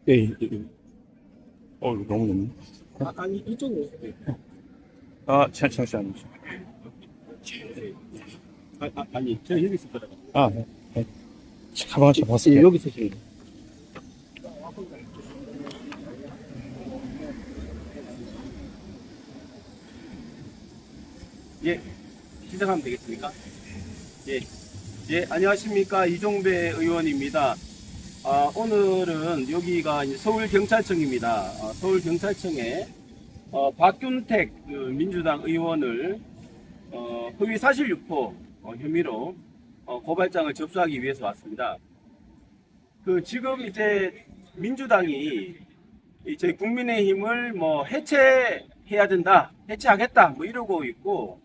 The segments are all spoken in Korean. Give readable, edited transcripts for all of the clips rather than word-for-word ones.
예, 예, 예. 너무 높네. 아니, 이쪽으로. 잠시만요. 아니, 제가 여기 있을 거라고. 네. 네. 가방 잡았을게요. 여기 있으시면. 예, 시작하면 되겠습니까? 예, 예, 안녕하십니까. 이종배 의원입니다. 오늘은 여기가 이제 서울경찰청입니다. 서울경찰청에 박균택 민주당 의원을 허위사실 유포 혐의로 고발장을 접수하기 위해서 왔습니다. 지금 이제 민주당이 저희 국민의힘을 뭐 해체해야 된다, 해체하겠다 뭐 이러고 있고,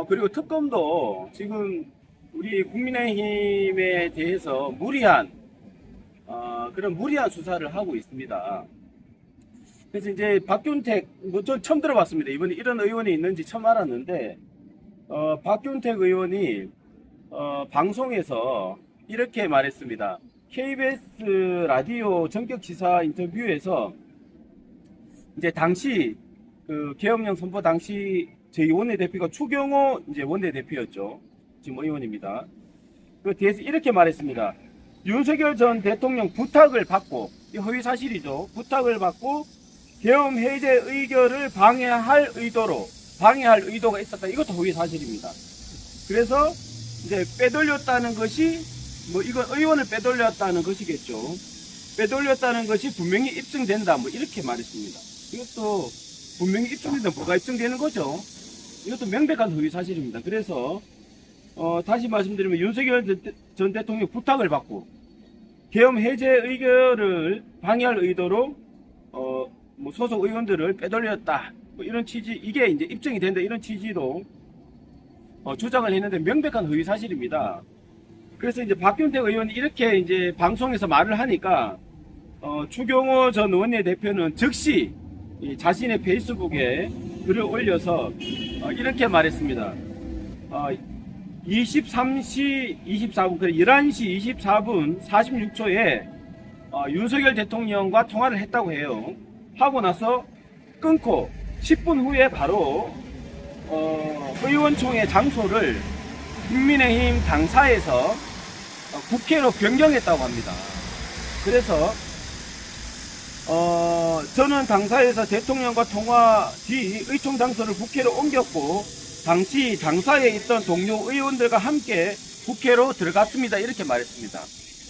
그리고 특검도 지금 우리 국민의힘에 대해서 그런 무리한 수사를 하고 있습니다. 그래서 이제 박균택, 전 처음 들어봤습니다. 이번에 이런 의원이 있는지 처음 알았는데, 박균택 의원이 방송에서 이렇게 말했습니다. KBS 라디오 전격지사 인터뷰에서 이제 당시 계엄령 선포 당시 저희 원내대표가 추경호 이제 원내대표였죠. 지금 의원입니다. 그 뒤에서 이렇게 말했습니다. 윤석열 전 대통령 부탁을 받고, 이 허위 사실이죠. 부탁을 받고 계엄 해제 의결을 방해할 의도가 있었다. 이것도 허위 사실입니다. 그래서 이제 빼돌렸다는 것이 이건 의원을 빼돌렸다는 것이겠죠. 빼돌렸다는 것이 분명히 입증된다. 이렇게 말했습니다. 이것도 분명히 입증된다. 뭐가 입증되는 거죠? 이것도 명백한 허위 사실입니다. 그래서 다시 말씀드리면 윤석열 전 대통령 부탁을 받고 계엄 해제 의결을 방해할 의도로 소속 의원들을 빼돌렸다. 이런 취지, 이게 이제 입증이 된다. 이런 취지로 주장을 했는데 명백한 허위 사실입니다. 그래서 이제 박균택 의원이 이렇게 이제 방송에서 말을 하니까 추경호 전 원내대표는 즉시 자신의 페이스북에 글을 올려서 이렇게 말했습니다. 23시 24분, 11시 24분 46초에 윤석열 대통령과 통화를 했다고 해요. 하고 나서 끊고 10분 후에 바로 의원총회 장소를 국민의힘 당사에서 국회로 변경했다고 합니다. 그래서 저는 당사에서 대통령과 통화 뒤 의총 장소를 국회로 옮겼고 당시 당사에 있던 동료 의원들과 함께 국회로 들어갔습니다. 이렇게 말했습니다.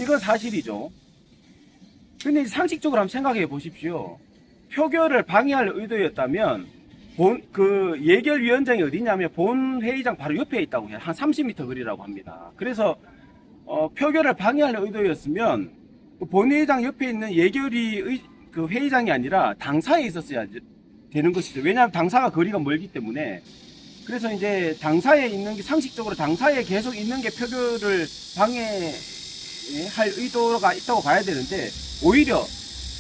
이건 사실이죠. 근데 상식적으로 한번 생각해 보십시오. 표결을 방해할 의도였다면 예결위원장이 어디냐면 본회의장 바로 옆에 있다고 해요. 한 30m 거리라고 합니다. 그래서 표결을 방해할 의도였으면 본회의장 옆에 있는 예결위 회의장이 아니라 당사에 있었어야 되는 것이죠. 왜냐하면 당사가 거리가 멀기 때문에. 그래서 이제 당사에 있는 게, 상식적으로 당사에 계속 있는 게 표결을 방해할 의도가 있다고 봐야 되는데, 오히려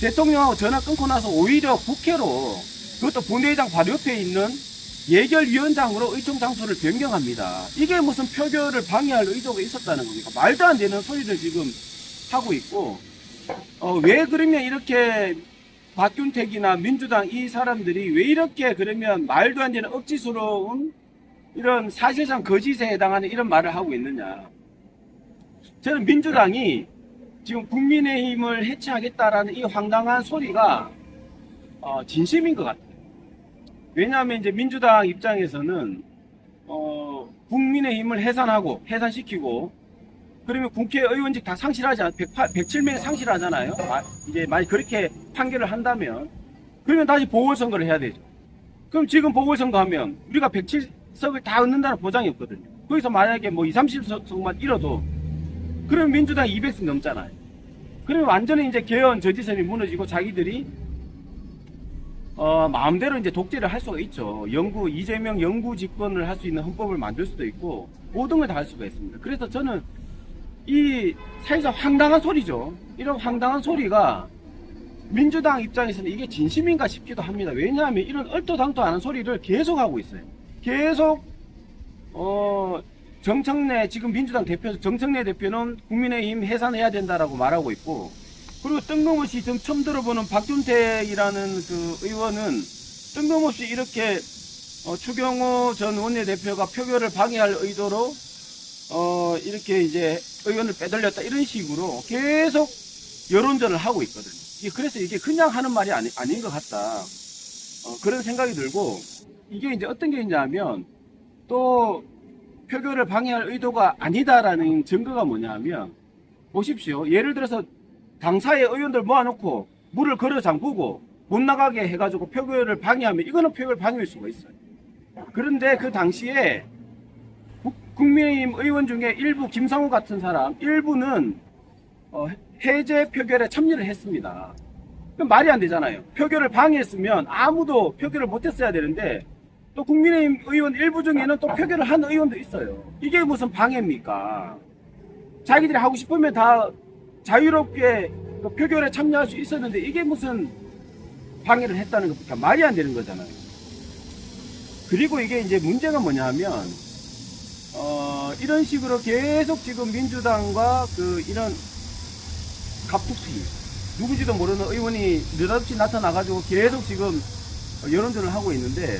대통령하고 전화 끊고 나서 오히려 국회로, 그것도 본회의장 바로 옆에 있는 예결위원장으로 의총 장소를 변경합니다. 이게 무슨 표결을 방해할 의도가 있었다는 겁니까? 말도 안 되는 소리를 지금 하고 있고, 왜 그러면 이렇게 박균택이나 민주당 이 사람들이 왜 이렇게 그러면 말도 안 되는 억지스러운 이런 사실상 거짓에 해당하는 이런 말을 하고 있느냐. 저는 민주당이 지금 국민의힘을 해체하겠다라는 이 황당한 소리가 진심인 것 같아요. 왜냐하면 이제 민주당 입장에서는 국민의힘을 해산시키고 그러면 국회의원직 다 상실하지 않아요. 107명 상실하잖아요. 이제 만약 그렇게 판결을 한다면 그러면 다시 보궐선거를 해야 되죠. 그럼 지금 보궐선거 하면 우리가 107석을 다 얻는다는 보장이 없거든요. 거기서 만약에 20, 30석만 잃어도 그러면 민주당 200석 넘잖아요. 그러면 완전히 이제 개헌 저지선이 무너지고 자기들이 마음대로 이제 독재를 할 수가 있죠. 이재명 영구 집권을 할 수 있는 헌법을 만들 수도 있고 모든 걸 다 할 수가 있습니다. 그래서 저는 이 사실상 황당한 소리죠. 이런 황당한 소리가 민주당 입장에서는 이게 진심인가 싶기도 합니다. 왜냐하면 이런 얼토당토 않은 소리를 계속 하고 있어요. 계속 정청래, 지금 민주당 대표 정청래 대표는 국민의힘 해산해야 된다라고 말하고 있고, 그리고 뜬금없이 지금 처음 들어보는 박준택이라는 그 의원은 뜬금없이 이렇게 추경호 전 원내대표가 표결을 방해할 의도로 이렇게 이제 의원을 빼돌렸다 이런 식으로 계속 여론전을 하고 있거든요. 그래서 이게 그냥 하는 말이 아닌 것 같다. 그런 생각이 들고, 이게 이제 어떤 게 있냐면 또 표결을 방해할 의도가 아니다라는 증거가 뭐냐면, 보십시오. 예를 들어서 당사의 의원들 모아놓고 물을 걸어 잠그고 못 나가게 해가지고 표결을 방해하면 이거는 표결 방해일 수가 있어요. 그런데 그 당시에 국민의힘 의원 중에 일부 김상우 같은 사람 일부는 해제 표결에 참여를 했습니다. 그럼 말이 안 되잖아요. 표결을 방해했으면 아무도 표결을 못했어야 되는데 또 국민의힘 의원 일부 중에는 또 표결을 한 의원도 있어요. 이게 무슨 방해입니까? 자기들이 하고 싶으면 다 자유롭게 그 표결에 참여할 수 있었는데 이게 무슨 방해를 했다는 것부터 말이 안 되는 거잖아요. 그리고 이게 이제 문제가 뭐냐 하면 이런 식으로 계속 지금 민주당과 그 이런 갑툭튀 누구지도 모르는 의원이 느닷없이 나타나가지고 계속 지금 여론전을 하고 있는데,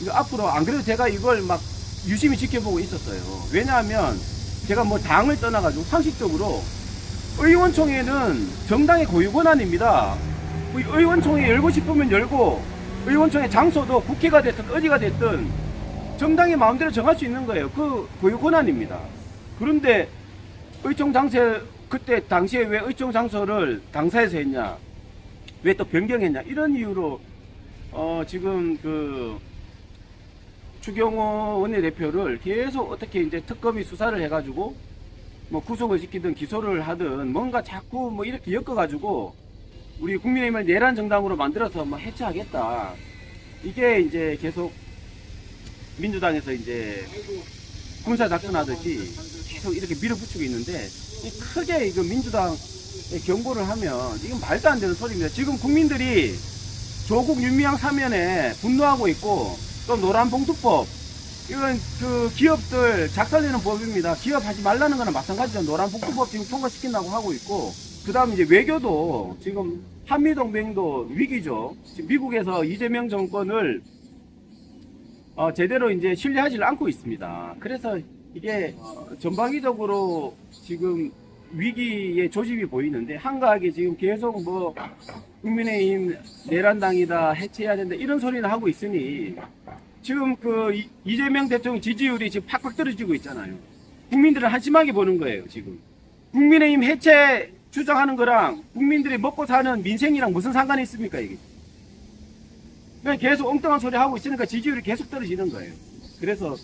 이거 앞으로 안 그래도 제가 이걸 막 유심히 지켜보고 있었어요. 왜냐하면 제가 뭐 당을 떠나가지고 상식적으로 의원총회는 정당의 고유 권한입니다. 의원총회 열고 싶으면 열고, 의원총회 장소도 국회가 됐든 어디가 됐든 정당의 마음대로 정할 수 있는 거예요. 그 고유 권한입니다. 그런데 의총 장소, 그때 당시에 왜 의총 장소를 당사에서 했냐, 왜 또 변경했냐, 이런 이유로 지금 그 추경호 원내대표를 계속 어떻게 이제 특검이 수사를 해가지고 뭐 구속을 시키든 기소를 하든 뭔가 자꾸 뭐 이렇게 엮어가지고 우리 국민의힘을 내란 정당으로 만들어서 뭐 해체하겠다, 이게 이제 계속 민주당에서 이제 군사작전하듯이 계속 이렇게 밀어붙이고 있는데, 크게 이거 민주당에 경고를 하면 이건 말도 안 되는 소리입니다. 지금 국민들이 조국 윤미향 사면에 분노하고 있고, 또 노란봉투법, 이건 그 기업들 작살내는 법입니다. 기업하지 말라는 거나 마찬가지죠. 노란봉투법 지금 통과시킨다고 하고 있고, 그 다음 이제 외교도 지금 한미동맹도 위기죠. 지금 미국에서 이재명 정권을 제대로 이제 신뢰하지 않고 있습니다. 그래서 이게 전방위적으로 지금 위기의 조짐이 보이는데, 한가하게 지금 계속 뭐 국민의힘 내란당이다, 해체해야 된다, 이런 소리는 하고 있으니 지금 그 이재명 대통령 지지율이 지금 팍팍 떨어지고 있잖아요. 국민들은 한심하게 보는 거예요. 지금 국민의힘 해체 주장하는 거랑 국민들이 먹고 사는 민생이랑 무슨 상관이 있습니까? 이게 그냥 계속 엉뚱한 소리 하고 있으니까 지지율이 계속 떨어지는 거예요. 그래서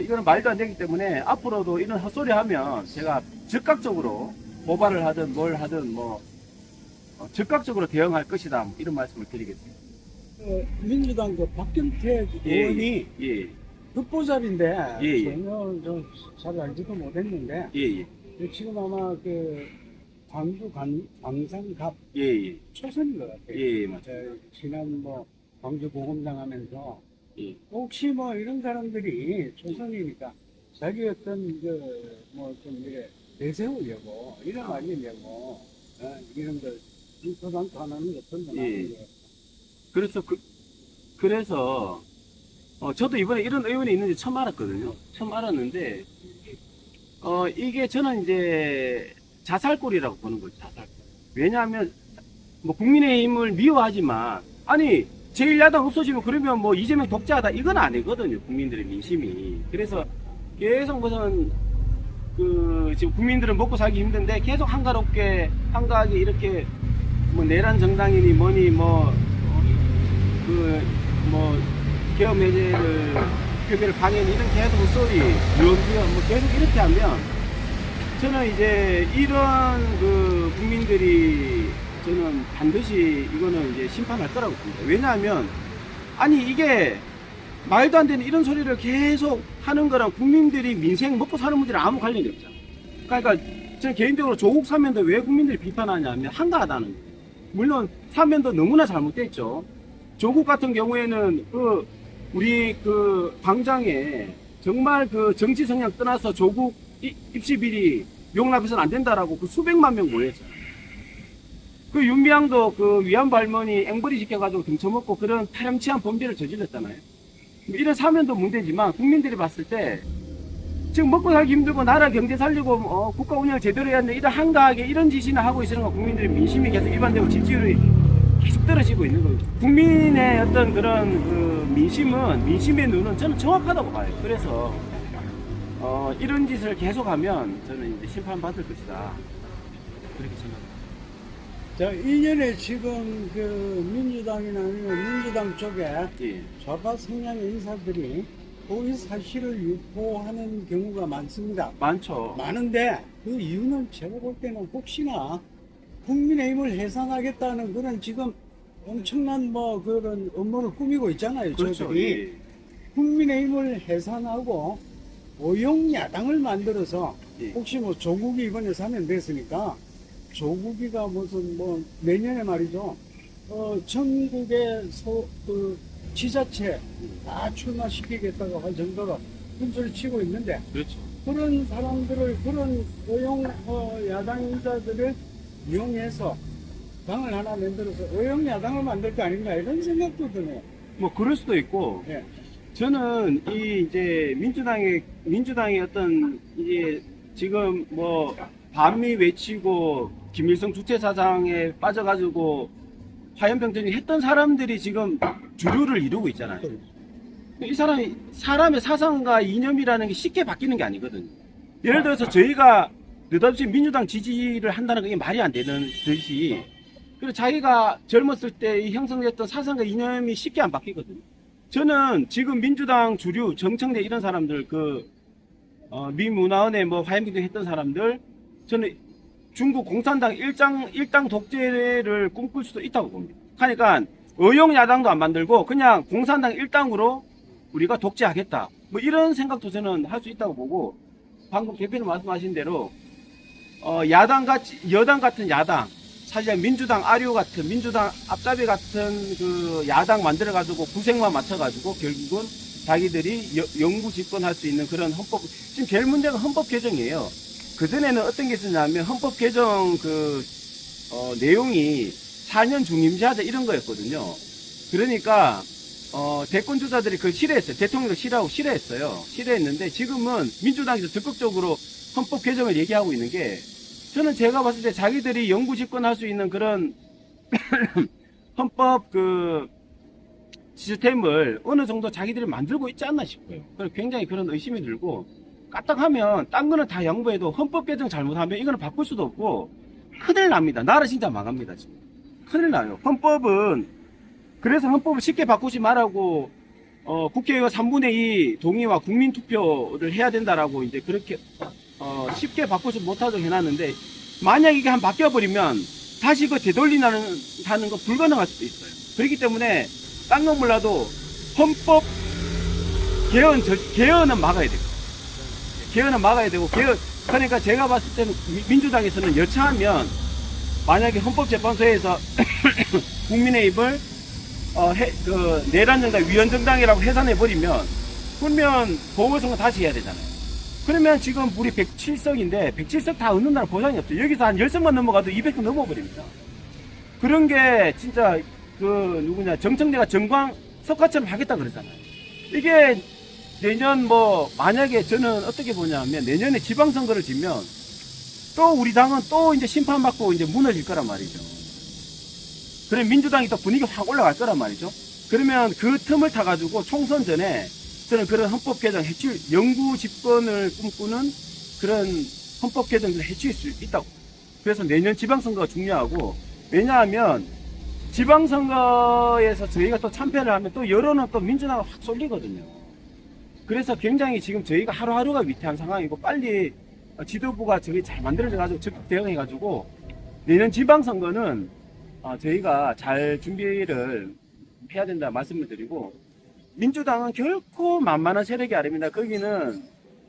이거는 말도 안 되기 때문에 앞으로도 이런 헛소리 하면 제가 즉각적으로 고발을 하든 뭘 하든 뭐 즉각적으로 대응할 것이다, 뭐 이런 말씀을 드리겠습니다. 민주당 그 박경택 의원이 예. 듣보잡인데 예. 전혀 잘 알지도 못했는데 예. 지금 아마 그 광주 광산갑 예. 초선인 것 같아요. 예, 맞아요. 지난 뭐 광주 고검장 하면서 예. 혹시 뭐 이런 사람들이 초선이니까 자기 어떤 뭐 좀 이래 내세우려고 이런 말이려고 이런 걸 인터뷰도 안 하는 것도 예. 것 그래서 그래서 저도 이번에 이런 의원이 있는지 처음 알았거든요. 처음 알았는데 이게 저는 이제 자살골이라고 보는 거죠. 자살골. 왜냐하면 뭐 국민의힘을 미워하지만, 아니 제1야당 없어지면 그러면 뭐 이재명 독재하다, 이건 아니거든요. 국민들의 민심이. 그래서 계속 무슨 지금 국민들은 먹고 살기 힘든데 계속 한가하게 이렇게 뭐 내란 정당이니 뭐니 뭐 계엄 해제를 표결을 방해니 이런 계속 헛소리 뭐 계속 이렇게 하면 저는 이제 이런 국민들이 저는 반드시 이거는 이제 심판할 거라고 봅니다. 왜냐하면 아니 이게 말도 안 되는 이런 소리를 계속 하는 거랑 국민들이 민생 먹고 사는 문제랑 아무 관련이 없잖아요. 그러니까 저는 개인적으로 조국 사면도 왜 국민들이 비판하냐면 한가하다는 거예요. 물론 사면도 너무나 잘못됐죠. 조국 같은 경우에는 우리 광장에 정말 정치 성향 떠나서 조국 입시 비리 용납해서는 안 된다라고 수백만 명 모였잖아요. 그 윤미향도 그 위안부 할머니 앵벌이 시켜가지고 등쳐먹고 그런 파렴치한 범죄를 저질렀잖아요. 이런 사면도 문제지만 국민들이 봤을 때 지금 먹고 살기 힘들고 나라 경제 살리고 국가 운영을 제대로 해야 하는데 이런 한가하게 이런 짓이나 하고 있으는 거 국민들의 민심이 계속 일반적으로 지지율이 계속 떨어지고 있는 거예요. 국민의 어떤 그런 그 민심의 눈은 저는 정확하다고 봐요. 그래서 이런 짓을 계속하면 저는 이제 심판받을 것이다. 그렇게 생각합니다. 자, 이전에 지금 그 민주당이나 아니면 민주당 쪽에 예. 좌파 성향의 인사들이 고의 사실을 유포하는 경우가 많습니다. 많죠. 많은데 그 이유는 제가 볼 때는 혹시나 국민의힘을 해산하겠다는 그런 지금 엄청난 뭐 그런 음모를 꾸미고 있잖아요. 그렇죠. 저들이 예. 국민의힘을 해산하고 오용 야당을 만들어서 예. 혹시 뭐 조국이 이번에 사면됐으니까 조국이가 무슨 뭐 내년에 말이죠. 전국의 그 지자체 다 출마시키겠다고 할 정도로 흔들을 치고 있는데 그렇죠. 그런 사람들을 그런 오용 야당 인사들을 이용해서 당을 하나 만들어서 오용 야당을 만들 거 아닌가 이런 생각도 드네요. 뭐 그럴 수도 있고 예. 저는 이 이제 민주당의 어떤 이제 지금 뭐 반미 외치고 김일성 주체사상에 빠져가지고 화염병전이 했던 사람들이 지금 주류를 이루고 있잖아요. 이 사람의 사상과 이념이라는 게 쉽게 바뀌는 게 아니거든요. 예를 들어서 저희가 느닷없이 민주당 지지를 한다는 게 말이 안 되는 듯이 그리고 자기가 젊었을 때 형성됐던 사상과 이념이 쉽게 안 바뀌거든요. 저는 지금 민주당 주류, 정청래 이런 사람들, 미 문화원에 뭐 화염병전 했던 사람들, 저는 중국 공산당 일당 독재를 꿈꿀 수도 있다고 봅니다. 그러니까 의용 야당도 안 만들고 그냥 공산당 일당으로 우리가 독재하겠다. 뭐 이런 생각도 저는 할 수 있다고 보고 방금 대표님 말씀하신 대로 여당 같은 야당, 사실 민주당 아류 같은 민주당 앞잡이 같은 그 야당 만들어 가지고 구색만 맞춰 가지고 결국은 자기들이 영구 집권할 수 있는 그런 헌법 지금 제일 문제가 헌법 개정이에요. 그전에는 어떤 게 있었냐면 헌법 개정 내용이 4년 중임제하자 이런 거였거든요. 그러니까 대권 주자들이 그걸 싫어했어요. 대통령도 싫어했어요. 싫어했는데 지금은 민주당에서 적극적으로 헌법 개정을 얘기하고 있는 게 저는 제가 봤을 때 자기들이 영구 집권할 수 있는 그런 헌법 시스템을 어느 정도 자기들이 만들고 있지 않나 싶어요. 굉장히 그런 의심이 들고 까딱하면 딴 거는 다 양보해도 헌법 개정 잘못하면 이거는 바꿀 수도 없고 큰일 납니다. 나라 진짜 망합니다. 지금 큰일 나요. 그래서 헌법을 쉽게 바꾸지 말라고 국회의원 3분의 2 동의와 국민투표를 해야 된다라고 이제 그렇게 쉽게 바꾸지 못하도록 해놨는데 만약 이게 한 바뀌어버리면 다시 그 되돌리는 거 불가능할 수도 있어요. 그렇기 때문에 딴 건 몰라도 헌법 개헌은 막아야 돼요. 개헌은 막아야 되고 그러니까 제가 봤을 때는 민주당에서는 여차하면 만약에 헌법재판소에서 국민의힘을 내란정당 위헌정당이라고 해산해버리면 그러면 보궐선거 다시 해야 되잖아요. 그러면 지금 우리 107석인데 107석 다 얻는 나라 보장이 없어요. 여기서 한 10석만 넘어가도 200석 넘어버립니다. 그런 게 진짜 정청래가 석화처럼 하겠다 그러잖아요. 이게 내년 만약에 저는 어떻게 보냐면 내년에 지방선거를 지면 또 우리 당은 또 이제 심판받고 이제 무너질 거란 말이죠. 그럼 민주당이 또 분위기 확 올라갈 거란 말이죠. 그러면 그 틈을 타가지고 총선 전에 저는 그런 헌법 개정 영구 집권을 꿈꾸는 그런 헌법 개정을 해칠 수 있다고. 그래서 내년 지방선거가 중요하고 왜냐하면 지방선거에서 저희가 또 참패를 하면 또 여론은 또 민주당을 확 쏠리거든요. 그래서 굉장히 지금 저희가 하루하루가 위태한 상황이고 빨리 지도부가 저기 잘 만들어져가지고 적극 대응해가지고 내년 지방선거는 저희가 잘 준비를 해야 된다 말씀을 드리고 민주당은 결코 만만한 세력이 아닙니다. 거기는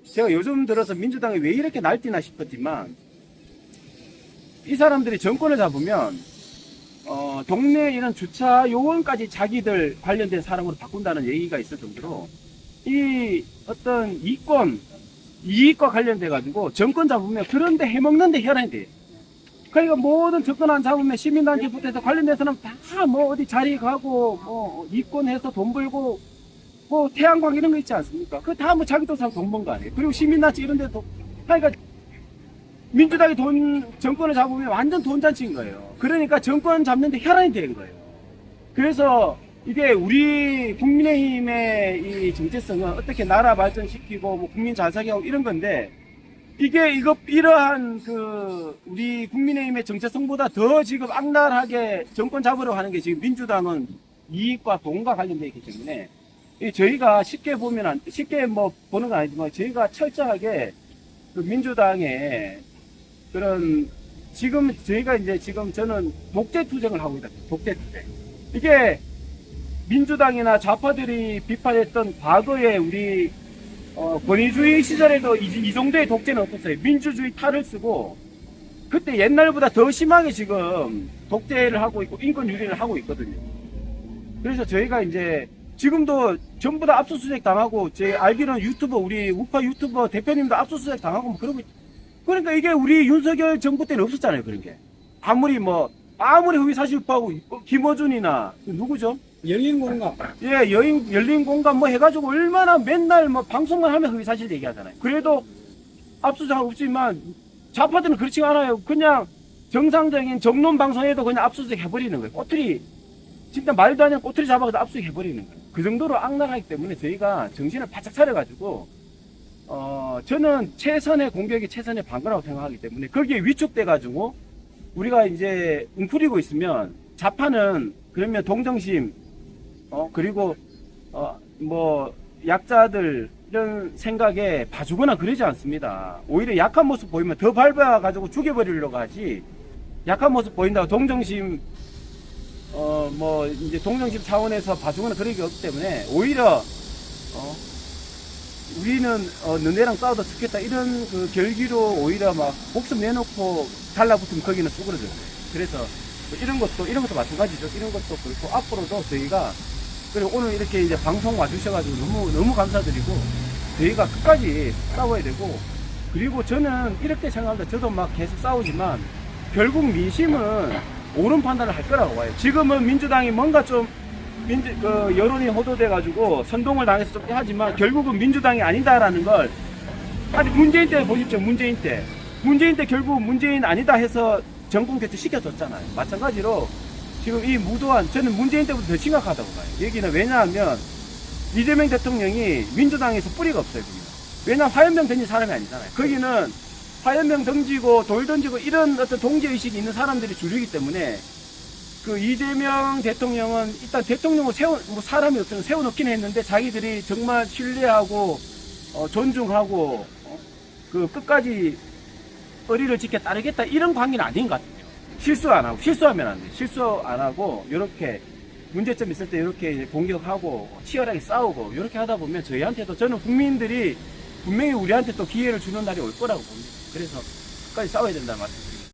제가 요즘 들어서 민주당이 왜 이렇게 날뛰나 싶었지만 이 사람들이 정권을 잡으면 동네 이런 주차 요원까지 자기들 관련된 사람으로 바꾼다는 얘기가 있을 정도로 이 어떤 이익과 관련돼 가지고 정권 잡으면 그런데 해먹는데 혈안이 돼요. 그러니까 모든 접근안 잡으면 시민단체부터 해서 관련된 사람 다 뭐 어디 자리 가고 뭐 이권해서 돈 벌고 뭐 태양광 이런 거 있지 않습니까? 그거 다 뭐 자기도 사고 돈 번 거 아니에요. 그리고 시민단체 이런 데도 그러니까 민주당이 정권을 잡으면 완전 돈잔치인 거예요. 그러니까 정권 잡는데 혈안이 된 거예요. 그래서 이게 우리 국민의힘의 이 정체성은 어떻게 나라 발전시키고 뭐 국민 잘 살게 하고 이런 건데 이러한 우리 국민의힘의 정체성보다 더 지금 악랄하게 정권 잡으려고 하는 게 지금 민주당은 이익과 돈과 관련되어 있기 때문에 저희가 쉽게 보면 쉽게 뭐 보는 건 아니지만 저희가 철저하게 그 민주당의 그런 지금 저희가 이제 지금 저는 독재 투쟁을 하고 있다. 독재 투쟁. 이게 민주당이나 좌파들이 비판했던 과거에 우리 권위주의 시절에도 이 정도의 독재는 없었어요. 민주주의 탈을 쓰고 그때 옛날보다 더 심하게 지금 독재를 하고 있고 인권 유린을 하고 있거든요. 그래서 저희가 이제 지금도 전부 다 압수수색 당하고 제 알기로는 우리 우파 유튜버 대표님도 압수수색 당하고 뭐 그러고 그러니까 이게 우리 윤석열 정부 때는 없었잖아요. 그런 게 아무리 허위사실 유포하고 김어준이나 누구죠? 열린 공감. 예, 열린 공간 뭐 해가지고 얼마나 맨날 뭐 방송만 하면 그게 사실 얘기하잖아요. 그래도 압수수색 없지만 좌파들은 그렇지 않아요. 그냥 정상적인 정론 방송에도 그냥 압수수색 해버리는 거예요. 꼬투리, 진짜 말도 안 되는 꼬투리 잡아가지고 압수수색 해버리는 거예요. 그 정도로 악랄하기 때문에 저희가 정신을 바짝 차려가지고, 저는 최선의 공격이 최선의 방어라고 생각하기 때문에 거기에 위축돼가지고 우리가 이제 웅크리고 있으면 좌파는 그러면 동정심, 그리고 뭐 약자들 이런 생각에 봐주거나 그러지 않습니다. 오히려 약한 모습 보이면 더 밟아가지고 죽여버리려고 하지. 약한 모습 보인다고 동정심 뭐 이제 동정심 차원에서 봐주거나 그런 게 없기 때문에 오히려 우리는 너네랑 싸우다 죽겠다 이런 그 결기로 오히려 막 목숨 내놓고 달라붙으면 거기는 쏘그러져요. 그래서 이런 것도 마찬가지죠. 이런 것도 그렇고 앞으로도 저희가 그리고 오늘 이렇게 이제 방송 와주셔가지고 너무 감사드리고 저희가 끝까지 싸워야 되고 그리고 저는 이렇게 생각합니다. 저도 막 계속 싸우지만 결국 민심은 옳은 판단을 할 거라고 봐요. 지금은 민주당이 뭔가 좀 여론이 호도돼가지고 선동을 당해서 좀 하지만 결국은 민주당이 아니다라는 걸 아니 문재인 때 보십시오. 문재인 때 결국 문재인 아니다 해서 정권 교체 시켜줬잖아요. 마찬가지로 지금 이 무도한 저는 문재인 때부터 더 심각하다고 봐요. 여기는 왜냐하면 이재명 대통령이 민주당에서 뿌리가 없어요. 왜냐하면 화염병 던진 사람이 아니잖아요. 거기는 화염병 던지고 돌 던지고 이런 어떤 동지의식이 있는 사람들이 주류이기 때문에 그 이재명 대통령은 일단 대통령을 뭐 사람이 없으면 세워놓긴 했는데 자기들이 정말 신뢰하고 존중하고 그 끝까지 의리를 지켜 따르겠다 이런 관계는 아닌 것 같아요. 실수하면 안 돼. 실수 안 하고 이렇게 문제점 있을 때 이렇게 공격하고 치열하게 싸우고 이렇게 하다 보면 저희한테도 저는 국민들이 분명히 우리한테 또 기회를 주는 날이 올 거라고 봅니다. 그래서 끝까지 싸워야 된다는 말씀.